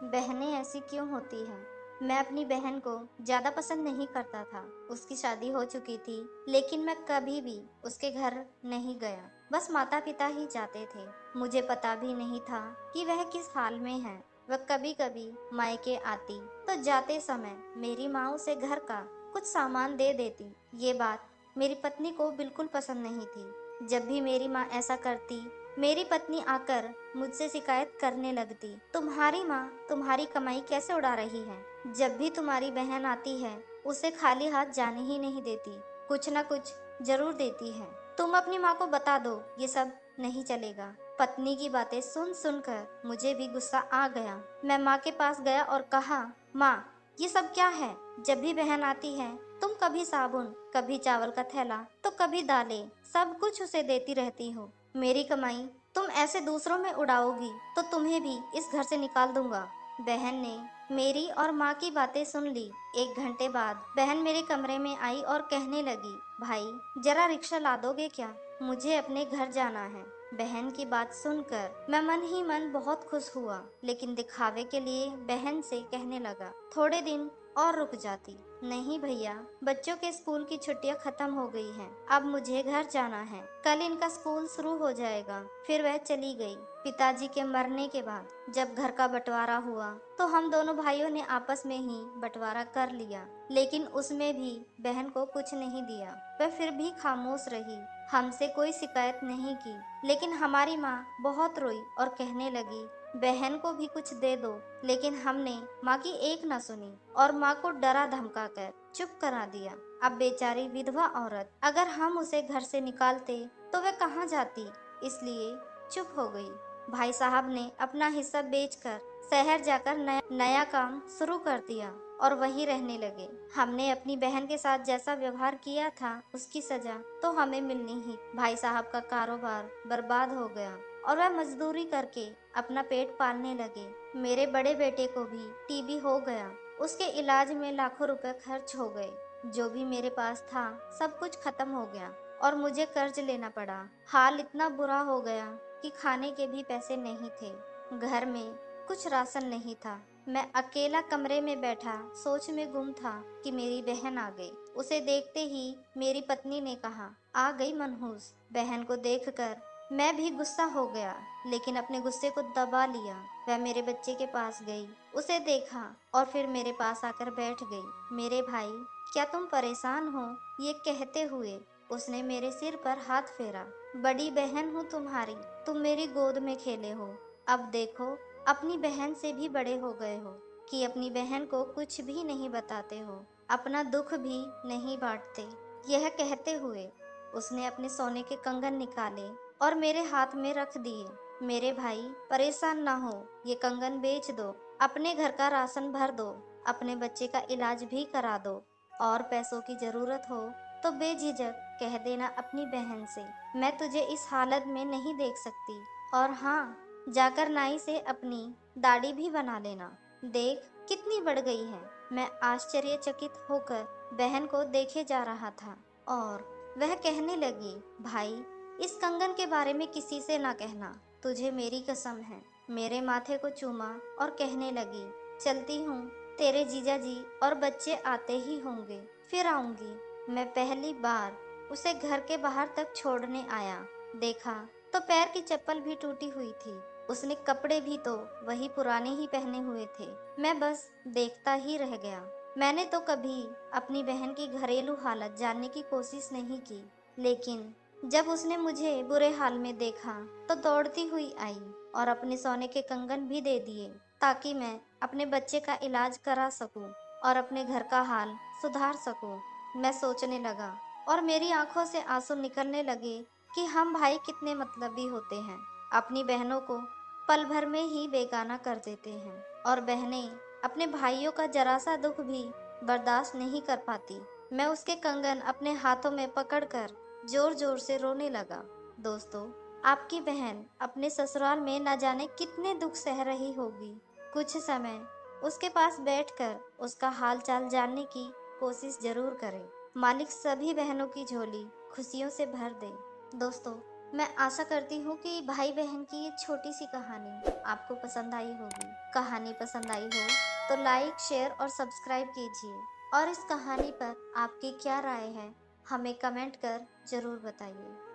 बहनें ऐसी क्यों होती हैं? मैं अपनी बहन को ज़्यादा पसंद नहीं करता था। उसकी शादी हो चुकी थी, लेकिन मैं कभी भी उसके घर नहीं गया। बस माता पिता ही जाते थे। मुझे पता भी नहीं था कि वह किस हाल में है। वह कभी कभी मायके आती तो जाते समय मेरी माँ उसे घर का कुछ सामान दे देती। ये बात मेरी पत्नी को बिल्कुल पसंद नहीं थी। जब भी मेरी माँ ऐसा करती, मेरी पत्नी आकर मुझसे शिकायत करने लगती, तुम्हारी माँ तुम्हारी कमाई कैसे उड़ा रही है? जब भी तुम्हारी बहन आती है उसे खाली हाथ जाने ही नहीं देती, कुछ ना कुछ जरूर देती है। तुम अपनी माँ को बता दो, ये सब नहीं चलेगा। पत्नी की बातें सुन सुनकर मुझे भी गुस्सा आ गया। मैं माँ के पास गया और कहा, माँ ये सब क्या है? जब भी बहन आती है तुम कभी साबुन, कभी चावल का थैला, तो कभी दालें, सब कुछ उसे देती रहती हो। मेरी कमाई तुम ऐसे दूसरों में उड़ाओगी तो तुम्हें भी इस घर से निकाल दूंगा। बहन ने मेरी और माँ की बातें सुन ली। 1 घंटे बाद बहन मेरे कमरे में आई और कहने लगी, भाई जरा रिक्शा ला दोगे क्या? मुझे अपने घर जाना है। बहन की बात सुनकर मैं मन ही मन बहुत खुश हुआ, लेकिन दिखावे के लिए बहन से कहने लगा, थोड़े दिन और रुक जाती। नहीं भैया, बच्चों के स्कूल की छुट्टियां खत्म हो गई हैं। अब मुझे घर जाना है। कल इनका स्कूल शुरू हो जाएगा। फिर वह चली गई। पिताजी के मरने के बाद जब घर का बंटवारा हुआ तो हम दोनों भाइयों ने आपस में ही बंटवारा कर लिया, लेकिन उसमें भी बहन को कुछ नहीं दिया। वह फिर भी खामोश रही, हमसे कोई शिकायत नहीं की। लेकिन हमारी माँ बहुत रोई और कहने लगी, बहन को भी कुछ दे दो। लेकिन हमने माँ की एक न सुनी और माँ को डरा धमका कर चुप करा दिया। अब बेचारी विधवा औरत, अगर हम उसे घर से निकालते तो वह कहाँ जाती, इसलिए चुप हो गई। भाई साहब ने अपना हिस्सा बेचकर शहर जाकर नया काम शुरू कर दिया और वहीं रहने लगे। हमने अपनी बहन के साथ जैसा व्यवहार किया था उसकी सजा तो हमें मिलनी ही। भाई साहब का कारोबार बर्बाद हो गया और वह मजदूरी करके अपना पेट पालने लगे। मेरे बड़े बेटे को भी टीबी हो गया। उसके इलाज में लाखों रुपए खर्च हो गए। जो भी मेरे पास था सब कुछ खत्म हो गया और मुझे कर्ज लेना पड़ा। हाल इतना बुरा हो गया कि खाने के भी पैसे नहीं थे। घर में कुछ राशन नहीं था। मैं अकेला कमरे में बैठा सोच में गुम था कि मेरी बहन आ गई। उसे देखते ही मेरी पत्नी ने कहा, आ गई मनहूस। बहन को देखकर मैं भी गुस्सा हो गया, लेकिन अपने गुस्से को दबा लिया। वह मेरे बच्चे के पास गई, उसे देखा और फिर मेरे पास आकर बैठ गई। मेरे भाई, क्या तुम परेशान हो? ये कहते हुए उसने मेरे सिर पर हाथ फेरा। बड़ी बहन हूँ तुम्हारी, तुम मेरी गोद में खेले हो। अब देखो, अपनी बहन से भी बड़े हो गए हो कि अपनी बहन को कुछ भी नहीं बताते हो, अपना दुख भी नहीं बांटते। यह कहते हुए उसने अपने सोने के कंगन निकाले और मेरे हाथ में रख दिए। मेरे भाई, परेशान ना हो, ये कंगन बेच दो, अपने घर का राशन भर दो, अपने बच्चे का इलाज भी करा दो, और पैसों की जरूरत हो तो बेझिझक कह देना अपनी बहन से, मैं तुझे इस हालत में नहीं देख सकती। और हाँ, जाकर नाई से अपनी दाढ़ी भी बना लेना। देख कितनी बढ़ गई है। मैं आश्चर्यचकित होकर बहन को देखे जा रहा था और वह कहने लगी, भाई इस कंगन के बारे में किसी से ना कहना, तुझे मेरी कसम है। मेरे माथे को चूमा और कहने लगी, चलती हूँ, तेरे जीजा जी और बच्चे आते ही होंगे, फिर आऊंगी। मैं पहली बार उसे घर के बाहर तक छोड़ने आया। देखा तो पैर की चप्पल भी टूटी हुई थी। उसने कपड़े भी तो वही पुराने ही पहने हुए थे। मैं बस देखता ही रह गया। मैंने तो कभी अपनी बहन की घरेलू हालत जानने की कोशिश नहीं की, लेकिन जब उसने मुझे बुरे हाल में देखा तो दौड़ती हुई आई और अपने सोने के कंगन भी दे दिए ताकि मैं अपने बच्चे का इलाज करा सकूं और अपने घर का हाल सुधार सकूं। मैं सोचने लगा और मेरी आंखों से आंसू निकलने लगे कि हम भाई कितने मतलबी होते हैं। अपनी बहनों को पल भर में ही बेगाना कर देते हैं और बहनें अपने भाइयों का जरा सा दुख भी बर्दाश्त नहीं कर पाती। मैं उसके कंगन अपने हाथों में पकड़कर जोर जोर से रोने लगा। दोस्तों, आपकी बहन अपने ससुराल में न जाने कितने दुख सह रही होगी। कुछ समय उसके पास बैठकर उसका हाल चाल जानने की कोशिश जरूर करें। मालिक सभी बहनों की झोली खुशियों से भर दे। दोस्तों, मैं आशा करती हूँ कि भाई बहन की ये छोटी सी कहानी आपको पसंद आई होगी। कहानी पसंद आई हो तो लाइक, शेयर और सब्सक्राइब कीजिए। और इस कहानी पर आपकी क्या राय है हमें कमेंट कर जरूर बताइए।